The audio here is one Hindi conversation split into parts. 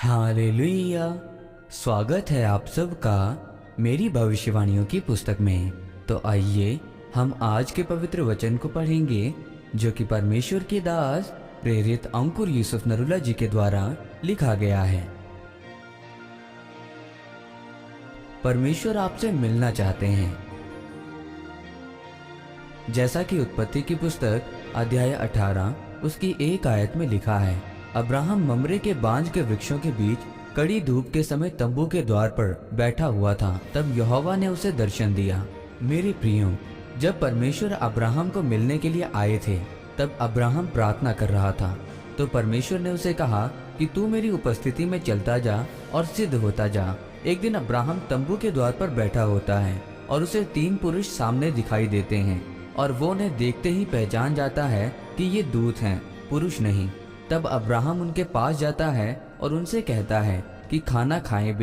हालेलुया। स्वागत है आप सबका मेरी भविष्यवाणियों की पुस्तक में। तो आइए हम आज के पवित्र वचन को पढ़ेंगे जो कि परमेश्वर के दास प्रेरित अंकुर यूसुफ नरूला जी के द्वारा लिखा गया है। परमेश्वर आपसे मिलना चाहते हैं। जैसा कि उत्पत्ति की पुस्तक अध्याय 18 उसकी 1 आयत में लिखा है, अब्राहम ममरे के बांज के वृक्षों के बीच कड़ी धूप के समय तंबू के द्वार पर बैठा हुआ था। तब यहोवा ने उसे दर्शन दिया। मेरे प्रियो, जब परमेश्वर अब्राहम को मिलने के लिए आए थे तब अब्राहम प्रार्थना कर रहा था। तो परमेश्वर ने उसे कहा कि तू मेरी उपस्थिति में चलता जा और सिद्ध होता जा। एक दिन अब्राहम तंबू के द्वार पर बैठा होता है और उसे 3 पुरुष सामने दिखाई देते हैं और वो उन्हें देखते ही पहचान जाता है कि ये दूत हैं, पुरुष नहीं। तब अब्राहम उनके पास जाता है और उनसे कहता है कि खाना खाए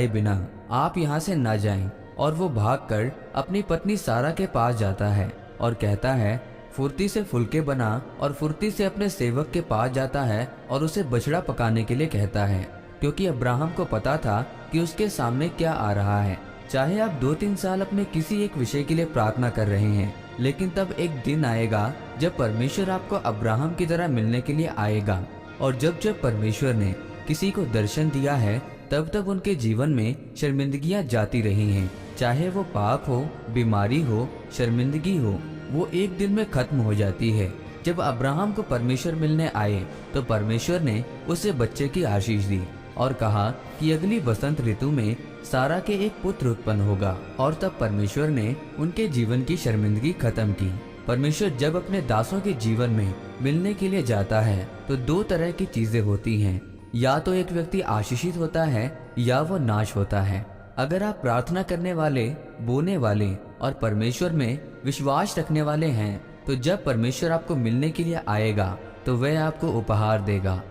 बिना आप यहाँ से न जाएं। और वो भागकर अपनी पत्नी सारा के पास जाता है और कहता है, फुर्ती से फुलके बना, और फुर्ती से अपने सेवक के पास जाता है और उसे बछड़ा पकाने के लिए कहता है, क्योंकि अब्राहम को पता था कि उसके सामने क्या आ रहा है। चाहे आप 2-3 साल अपने किसी एक विषय के लिए प्रार्थना कर रहे हैं, लेकिन तब एक दिन आएगा जब परमेश्वर आपको अब्राहम की तरह मिलने के लिए आएगा। और जब जब परमेश्वर ने किसी को दर्शन दिया है तब तब उनके जीवन में शर्मिंदगियां जाती रही हैं। चाहे वो पाप हो, बीमारी हो, शर्मिंदगी हो, वो एक दिन में खत्म हो जाती है। जब अब्राहम को परमेश्वर मिलने आए तो परमेश्वर ने उसे बच्चे की आशीष दी और कहा कि अगली बसंत ऋतु में सारा के एक पुत्र उत्पन्न होगा। और तब परमेश्वर ने उनके जीवन की शर्मिंदगी खत्म की। परमेश्वर जब अपने दासों के जीवन में मिलने के लिए जाता है तो 2 तरह की चीजें होती हैं। या तो एक व्यक्ति आशीषित होता है या वो नाश होता है। अगर आप प्रार्थना करने वाले, बोने वाले और परमेश्वर में विश्वास रखने वाले हैं तो जब परमेश्वर आपको मिलने के लिए आएगा तो वह आपको उपहार देगा।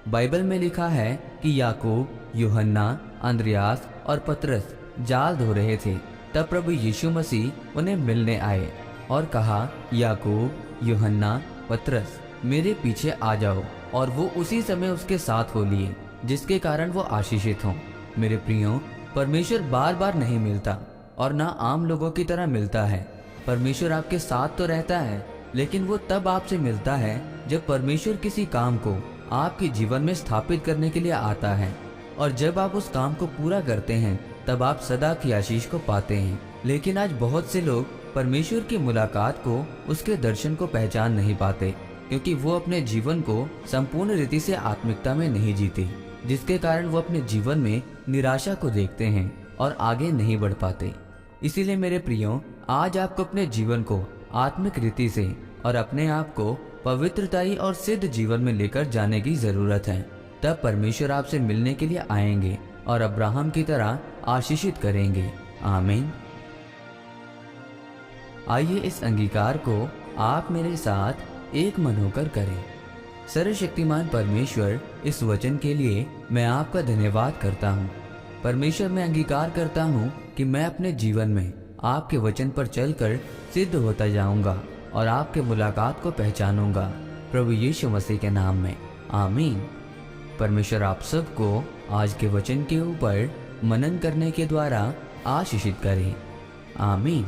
बाइबल में लिखा है कि याकूब, यूहन्ना, अंद्रयास और पतरस जाल धो रहे थे। तब प्रभु यीशु मसीह उन्हें मिलने आए और कहा, याकूब, यूहन्ना, पतरस, मेरे पीछे आ जाओ। और वो उसी समय उसके साथ हो लिए, जिसके कारण वो आशीषित हों। मेरे प्रियो, परमेश्वर बार बार नहीं मिलता और ना आम लोगों की तरह मिलता है। परमेश्वर आपके साथ तो रहता है, लेकिन वो तब आपसे मिलता है जब परमेश्वर किसी काम को आपके जीवन में स्थापित करने के लिए आता है। और जब आप उस काम को पूरा करते हैं तब आप सदा की आशीष को पाते हैं। लेकिन आज बहुत से लोग परमेश्वर की मुलाकात को, उसके दर्शन को पहचान नहीं पाते, क्योंकि वो अपने जीवन को संपूर्ण रीति से आत्मिकता में नहीं जीते, जिसके कारण वो अपने जीवन में निराशा को देखते हैं और आगे नहीं बढ़ पाते। इसीलिए मेरे प्रियो, आज आपको अपने जीवन को आत्मिक रीति से और अपने आप को पवित्रताई और सिद्ध जीवन में लेकर जाने की जरूरत है। तब परमेश्वर आपसे मिलने के लिए आएंगे और अब्राहम की तरह आशीषित करेंगे। आमीन। आइए इस अंगीकार को आप मेरे साथ एक मन होकर करें। सर्वशक्तिमान परमेश्वर, इस वचन के लिए मैं आपका धन्यवाद करता हूँ। परमेश्वर, मैं अंगीकार करता हूँ कि मैं अपने जीवन में आपके वचन पर चलकर सिद्ध होता जाऊंगा और आपके मुलाकात को पहचानूंगा। प्रभु यीशु मसीह के नाम में, आमीन। परमेश्वर आप सबको आज के वचन के ऊपर मनन करने के द्वारा आशीषित करे। आमीन।